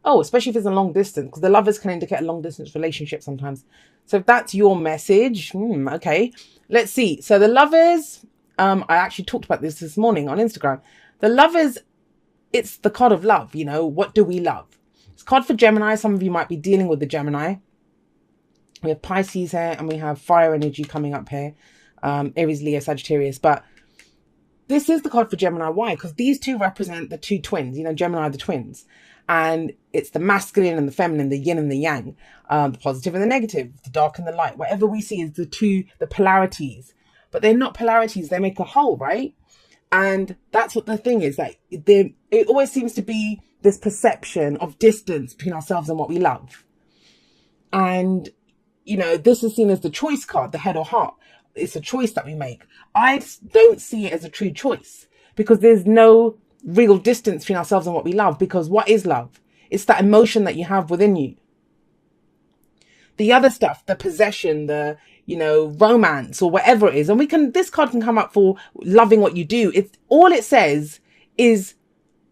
Oh, especially if it's a long distance, because the lovers can indicate a long distance relationship sometimes. So if that's your message, okay, let's see. So the lovers, I actually talked about this morning on Instagram. The lovers, it's the card of love. You know, what do we love? It's card for Gemini. Some of you might be dealing with the Gemini. We have Pisces here, and we have fire energy coming up here. Aries, Leo, Sagittarius. But this is the card for Gemini. Why? Because these two represent the two twins. You know, Gemini are the twins. And it's the masculine and the feminine, the yin and the yang, the positive and the negative, the dark and the light. Whatever we see is the polarities. But they're not polarities. They make a whole, right? And that's what the thing is. Like, it always seems to be this perception of distance between ourselves and what we love. And, you know, this is seen as the choice card, the head or heart. It's a choice that we make. I don't see it as a true choice, because there's no real distance between ourselves and what we love. Because what is love? It's that emotion that you have within you. The other stuff, the possession, the, you know, romance or whatever it is. And this card can come up for loving what you do. It's all it says is,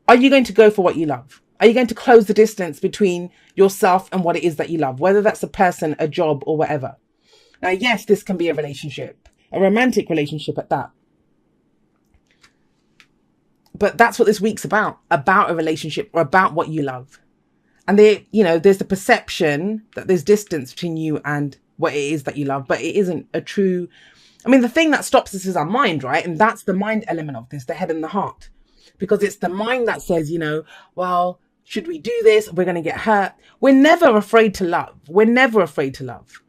are you going to go for what you love? Are you going to close the distance between yourself and what it is that you love? Whether that's a person, a job, or whatever. Now, yes, this can be a relationship, a romantic relationship at that. But that's what this week's about a relationship, or about what you love. And there's the perception that there's distance between you and what it is that you love, but it isn't a true. I mean, the thing that stops this is our mind, right? And that's the mind element of this, the head and the heart, because it's the mind that says, you know, well, should we do this? We're going to get hurt. We're never afraid to love. We're never afraid to love,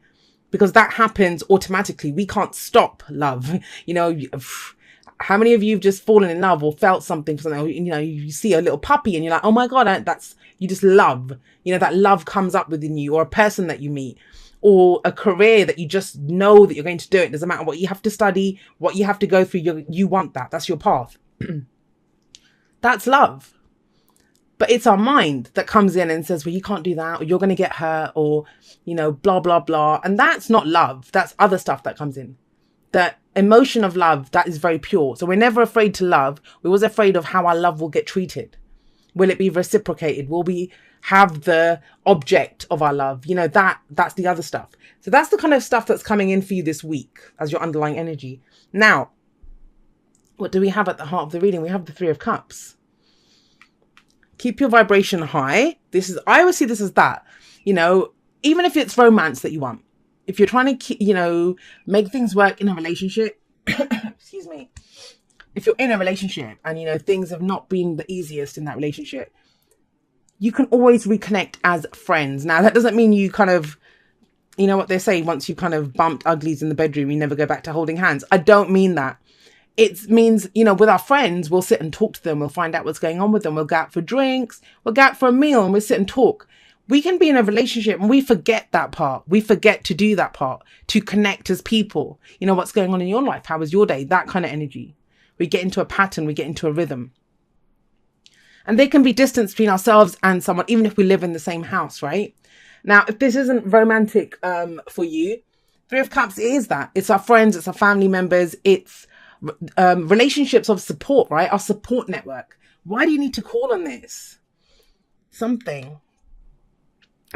because that happens automatically. We can't stop love. You know, how many of you have just fallen in love or felt something for something? You know, you see a little puppy and you're like, oh my God, you just love. You know, that love comes up within you, or a person that you meet, or a career that you just know that you're going to do. It doesn't matter what you have to study, what you have to go through. You want that. That's your path. That's love. But it's our mind that comes in and says, well, you can't do that, or you're going to get hurt, or, you know, blah, blah, blah. And that's not love. That's other stuff that comes in. The emotion of love, that is very pure. So we're never afraid to love. We're always afraid of how our love will get treated. Will it be reciprocated? Will we have the object of our love? You know, that's the other stuff. So that's the kind of stuff that's coming in for you this week as your underlying energy. Now, what do we have at the heart of the reading? We have the Three of Cups. Keep your vibration high. I always see this as that, you know, even if it's romance that you want, if you're trying to, you know, make things work in a relationship, excuse me, if you're in a relationship and, you know, things have not been the easiest in that relationship, you can always reconnect as friends. Now, that doesn't mean you kind of, you know what they say, once you kind of bumped uglies in the bedroom, you never go back to holding hands. I don't mean that. It means, you know, with our friends, we'll sit and talk to them. We'll find out what's going on with them. We'll go out for drinks. We'll go out for a meal and we'll sit and talk. We can be in a relationship and we forget that part. We forget to do that part, to connect as people. You know, what's going on in your life? How was your day? That kind of energy. We get into a pattern. We get into a rhythm. And there can be distance between ourselves and someone, even if we live in the same house, right? Now, if this isn't romantic for you, Three of Cups is that. It's our friends. It's our family members. It's relationships of support, right? Our support network. Why do you need to call on this? Something.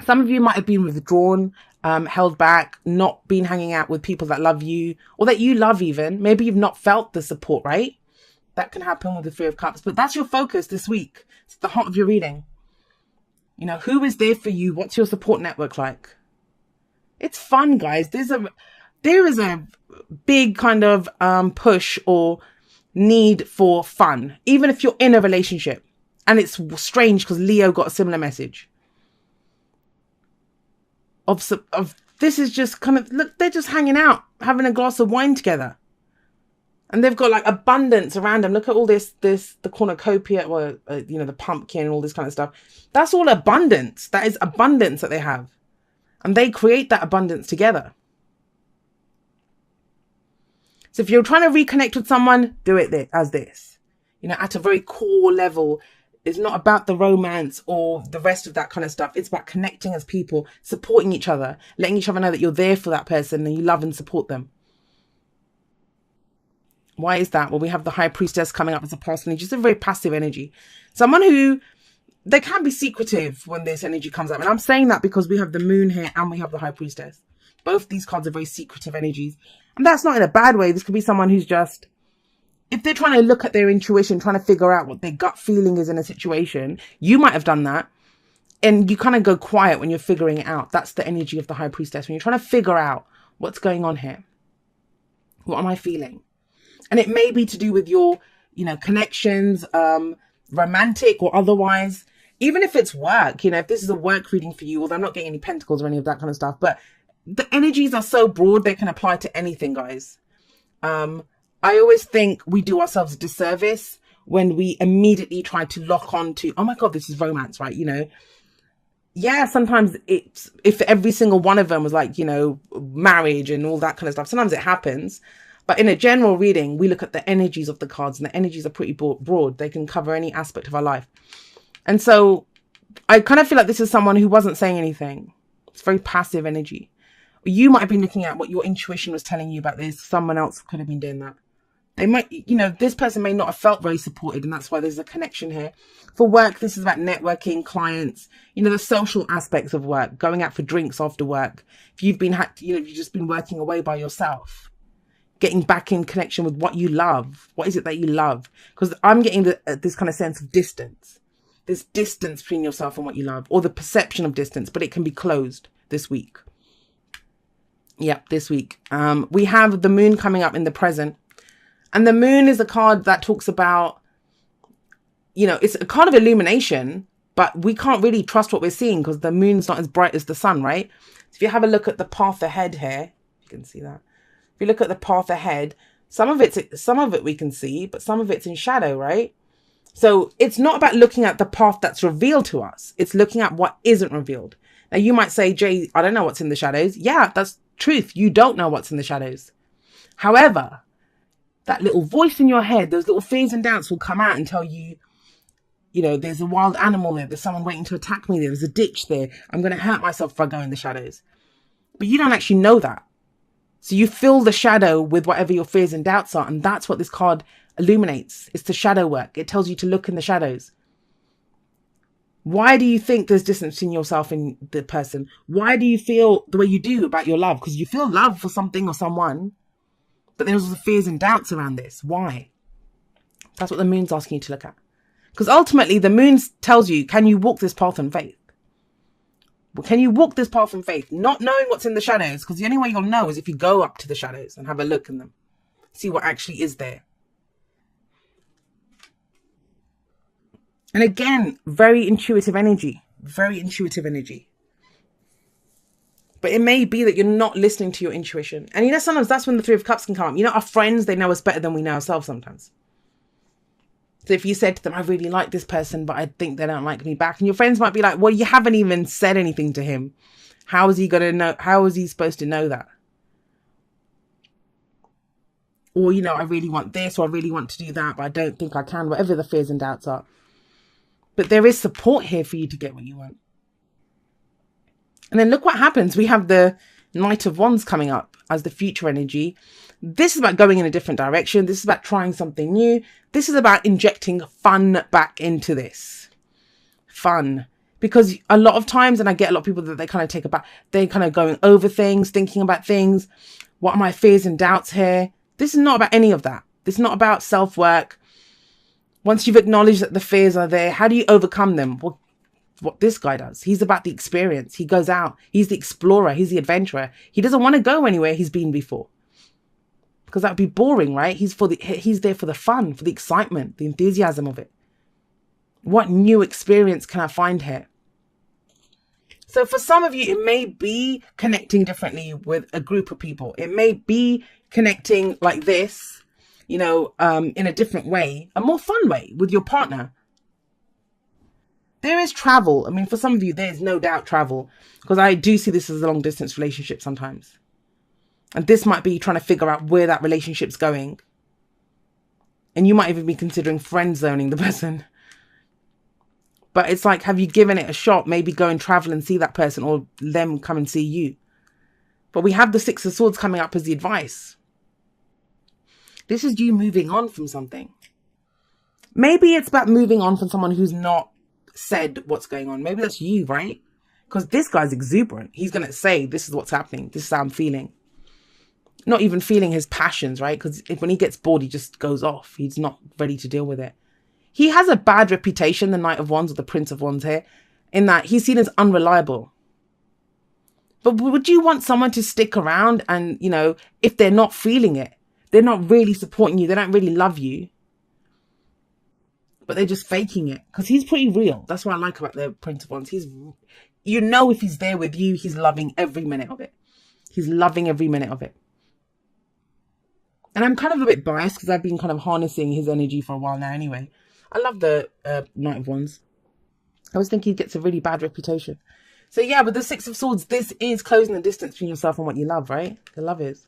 Some of you might have been withdrawn, held back, not been hanging out with people that love you, or that you love even. Maybe you've not felt the support, right? That can happen with the Three of Cups, but that's your focus this week. It's the heart of your reading. You know, who is there for you? What's your support network like? It's fun, guys. There is a big kind of push or need for fun, even if you're in a relationship. And it's strange because Leo got a similar message. Of this is just kind of, look, they're just hanging out, having a glass of wine together. And they've got like abundance around them. Look at all this, the cornucopia, or, you know, the pumpkin and all this kind of stuff. That's all abundance. That is abundance that they have. And they create that abundance together. So if you're trying to reconnect with someone, do it as this. You know, at a very core level. It's not about the romance or the rest of that kind of stuff. It's about connecting as people, supporting each other, letting each other know that you're there for that person and you love and support them. Why is that? Well, we have the High Priestess coming up as a past energy. Just a very passive energy. Someone who they can be secretive when this energy comes up. And I'm saying that because we have the moon here and we have the high priestess. Both these cards are very secretive energies. And that's not in a bad way. This could be someone who's just, if they're trying to look at their intuition, trying to figure out what their gut feeling is in a situation, you might have done that. And you kind of go quiet when you're figuring it out. That's the energy of the high priestess. When you're trying to figure out what's going on here. What am I feeling? And it may be to do with your, connections, romantic or otherwise. Even if it's work, if this is a work reading for you, although I'm not getting any pentacles or any of that kind of stuff, but the energies are so broad, they can apply to anything, guys. I always think we do ourselves a disservice when we immediately try to lock on to, oh my God, this is romance, right? Yeah, sometimes it's, if every single one of them was like, marriage and all that kind of stuff, sometimes it happens. But in a general reading, we look at the energies of the cards, and the energies are pretty broad. They can cover any aspect of our life. And so I kind of feel like this is someone who wasn't saying anything. It's very passive energy. You might have been looking at what your intuition was telling you about this. Someone else could have been doing that. They might, this person may not have felt very supported, and that's why there's a connection here. For work, this is about networking, clients, the social aspects of work, going out for drinks after work. If you've been, you've just been working away by yourself, getting back in connection with what you love. What is it that you love? Because I'm getting this kind of sense of distance. There's distance between yourself and what you love, or the perception of distance, but it can be closed this week. Yep, this week. We have the moon coming up in the present. And the moon is a card that talks about, it's a card of illumination, but we can't really trust what we're seeing because the moon's not as bright as the sun, right? So if you have a look at the path ahead here, you can see that. If you look at the path ahead, some of it we can see, but some of it's in shadow, right? So it's not about looking at the path that's revealed to us. It's looking at what isn't revealed. Now you might say, Jay, I don't know what's in the shadows. Yeah, that's truth. You don't know what's in the shadows. However, that little voice in your head, those little fears and doubts will come out and tell you, there's a wild animal there. There's someone waiting to attack me there. There's a ditch there. I'm going to hurt myself if I go in the shadows. But you don't actually know that. So you fill the shadow with whatever your fears and doubts are. And that's what this card illuminates. It's the shadow work. It tells you to look in the shadows. Why do you think there's distance between yourself and the person? Why do you feel the way you do about your love? Because you feel love for something or someone. But there's also fears and doubts around this. Why? That's what the moon's asking you to look at. Because ultimately, the moon tells you, can you walk this path in faith? Well, can you walk this path in faith? Not knowing what's in the shadows. Because the only way you'll know is if you go up to the shadows and have a look in them. See what actually is there. And again, very intuitive energy. Very intuitive energy. But it may be that you're not listening to your intuition. And sometimes that's when the Three of Cups can come up. Our friends, they know us better than we know ourselves sometimes. So if you said to them, I really like this person, but I think they don't like me back. And your friends might be like, well, you haven't even said anything to him. How is he going to know? How is he supposed to know that? Or, I really want this, or I really want to do that, but I don't think I can. Whatever the fears and doubts are. But there is support here for you to get what you want. And then look what happens. We have the Knight of Wands coming up as the future energy. This is about going in a different direction. This is about trying something new. This is about injecting fun back into this. Fun. Because a lot of times, and I get a lot of people that they kind of take about, they're kind of going over things, thinking about things. What are my fears and doubts here? This is not about any of that. This is not about self-work. Once you've acknowledged that the fears are there, how do you overcome them? Well, what this guy does. He's about the experience. He goes out. He's the explorer. He's the adventurer. He doesn't want to go anywhere he's been before. Because that would be boring, right? He's there for the fun, for the excitement, the enthusiasm of it. What new experience can I find here? So for some of you, it may be connecting differently with a group of people. It may be connecting like this, in a different way, a more fun way with your partner. There is travel. I mean, for some of you, there's no doubt travel. Because I do see this as a long distance relationship sometimes. And this might be trying to figure out where that relationship's going. And you might even be considering friend zoning the person. But it's like, have you given it a shot? Maybe go and travel and see that person, or them come and see you. But we have the Six of Swords coming up as the advice. This is you moving on from something. Maybe it's about moving on from someone who's not said what's going on. Maybe that's you, right? Because this guy's exuberant. He's going to say, this is what's happening. This is how I'm feeling. Not even feeling his passions, right? Because when he gets bored, he just goes off. He's not ready to deal with it. He has a bad reputation, the Knight of Wands or the Prince of Wands here, in that he's seen as unreliable. But would you want someone to stick around and, you know, if they're not feeling it, they're not really supporting you, they don't really love you, but they're just faking it? Because he's pretty real. That's what I like about the Prince of Wands. You know, if he's there with you, he's loving every minute of it. He's loving every minute of it. And I'm kind of a bit biased because I've been kind of harnessing his energy for a while now anyway. I love the Knight of Wands. I always think he gets a really bad reputation. So yeah, with the Six of Swords, this is closing the distance between yourself and what you love, right? The love is.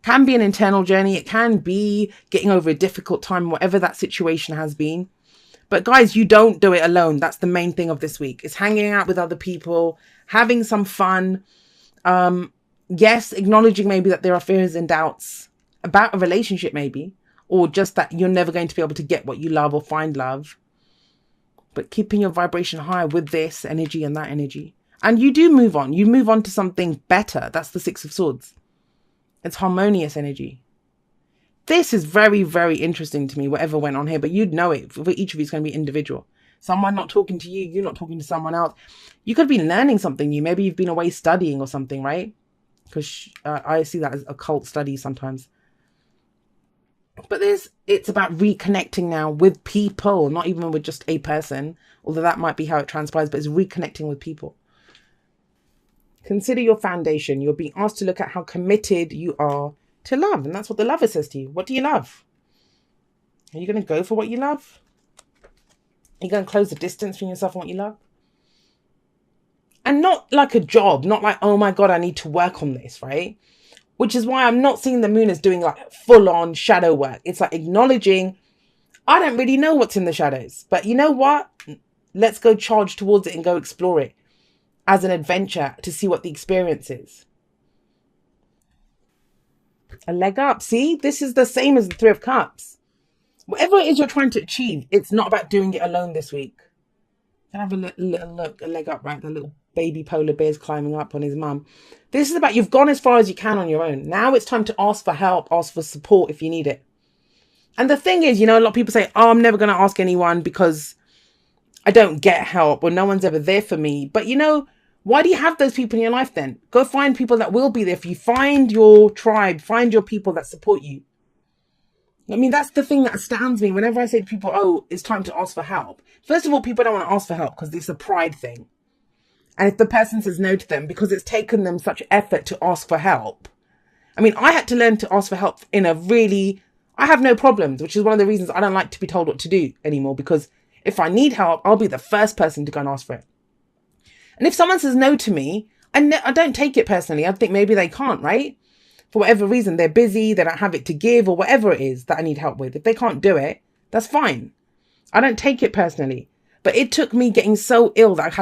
Can be an internal journey. It can be getting over a difficult time, whatever that situation has been. But guys, you don't do it alone. That's the main thing of this week. It's hanging out with other people, having some fun. Yes, acknowledging maybe that there are fears and doubts about a relationship maybe, or just that you're never going to be able to get what you love or find love. But keeping your vibration high with this energy and that energy. And you do move on. You move on to something better. That's the Six of Swords. It's harmonious energy. This is very, very interesting to me, whatever went on here. But you'd know it. For each of you, it's going to be individual. Someone not talking to you, you're not talking to someone else. You could be learning something new. Maybe you've been away studying or something, right? Because I see that as occult studies sometimes. But it's about reconnecting now with people, not even with just a person. Although that might be how it transpires, but it's reconnecting with people. Consider your foundation. You're being asked to look at how committed you are to love. And that's what the Lover says to you. What do you love? Are you going to go for what you love? Are you going to close the distance between yourself and what you love? And not like a job. Not like, oh my God, I need to work on this, right? Which is why I'm not seeing the moon as doing like full-on shadow work. It's like acknowledging, I don't really know what's in the shadows. But you know what? Let's go charge towards it and go explore it as an adventure to see what the experience is. A leg up. See, this is the same as the Three of Cups. Whatever it is you're trying to achieve, it's not about doing it alone this week. Can I have a little look, a leg up, right? The little baby polar bear's climbing up on his mum. This is about you've gone as far as you can on your own. Now it's time to ask for help, ask for support if you need it. And the thing is, you know, a lot of people say, oh, I'm never going to ask anyone because I don't get help or no one's ever there for me. But, you know, why do you have those people in your life then? Go find people that will be there for you. Find your tribe. Find your people that support you. I mean, that's the thing that astounds me. Whenever I say to people, oh, it's time to ask for help. First of all, people don't want to ask for help because it's a pride thing. And if the person says no to them because it's taken them such effort to ask for help. I mean, I had to learn to ask for help in a really... I have no problems, which is one of the reasons I don't like to be told what to do anymore. Because if I need help, I'll be the first person to go and ask for it. And if someone says no to me, I don't take it personally. I think maybe they can't, right? For whatever reason, they're busy, they don't have it to give, or whatever it is that I need help with. If they can't do it, that's fine. I don't take it personally. But it took me getting so ill that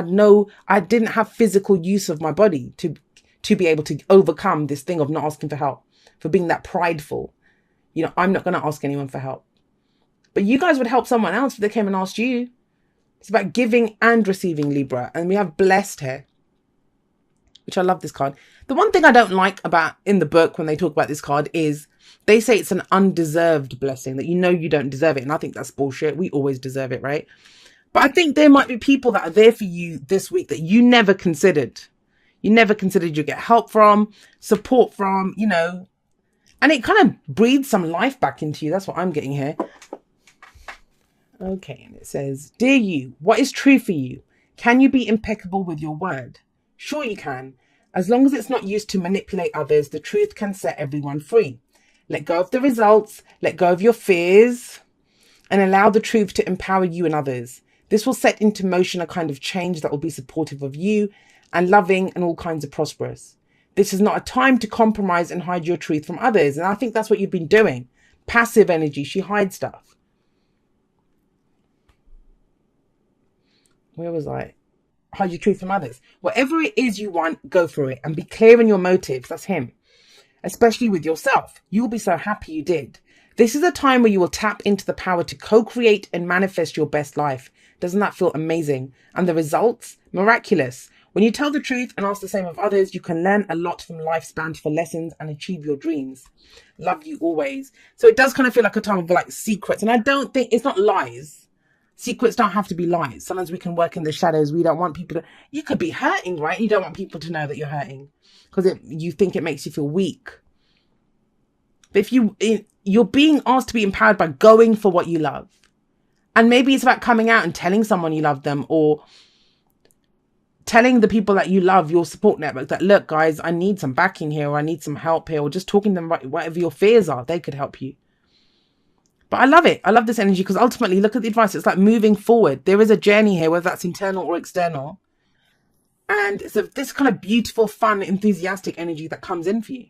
I didn't have physical use of my body to be able to overcome this thing of not asking for help, for being that prideful. You know, I'm not going to ask anyone for help. But you guys would help someone else if they came and asked you. It's about giving and receiving, Libra. And we have blessed here, which I love this card. The one thing I don't like about in the book when they talk about this card is they say it's an undeserved blessing, that you know you don't deserve it. And I think that's bullshit. We always deserve it, right? But I think there might be people that are there for you this week that you never considered. You never considered you'd get help from, support from, you know. And it kind of breathes some life back into you. That's what I'm getting here. Okay, and it says, dear you, what is true for you? Can you be impeccable with your word? Sure you can. As long as it's not used to manipulate others, the truth can set everyone free. Let go of the results, let go of your fears, and allow the truth to empower you and others. This will set into motion a kind of change that will be supportive of you and loving and all kinds of prosperous. This is not a time to compromise and hide your truth from others. And I think that's what you've been doing. Passive energy. She hides stuff. Where was I? Hide your truth from others. Whatever it is you want, go for it and be clear in your motives. That's him. Especially with yourself. You will be so happy you did. This is a time where you will tap into the power to co-create and manifest your best life. Doesn't that feel amazing? And the results? Miraculous. When you tell the truth and ask the same of others, you can learn a lot from life's bountiful lessons and achieve your dreams. Love you always. So it does kind of feel like a time of like secrets. And I don't think it's not lies. Secrets don't have to be lies. Sometimes we can work in the shadows. We don't want people to, you could be hurting, right? You don't want people to know that you're hurting because you think it makes you feel weak. But if you're being asked to be empowered by going for what you love. And maybe it's about coming out and telling someone you love them, or telling the people that you love, your support network, that, look, guys, I need some backing here, or I need some help here, or just talking to them about whatever your fears are. They could help you. But I love it. I love this energy because ultimately, look at the advice. It's like moving forward. There is a journey here, whether that's internal or external. And it's this kind of beautiful, fun, enthusiastic energy that comes in for you.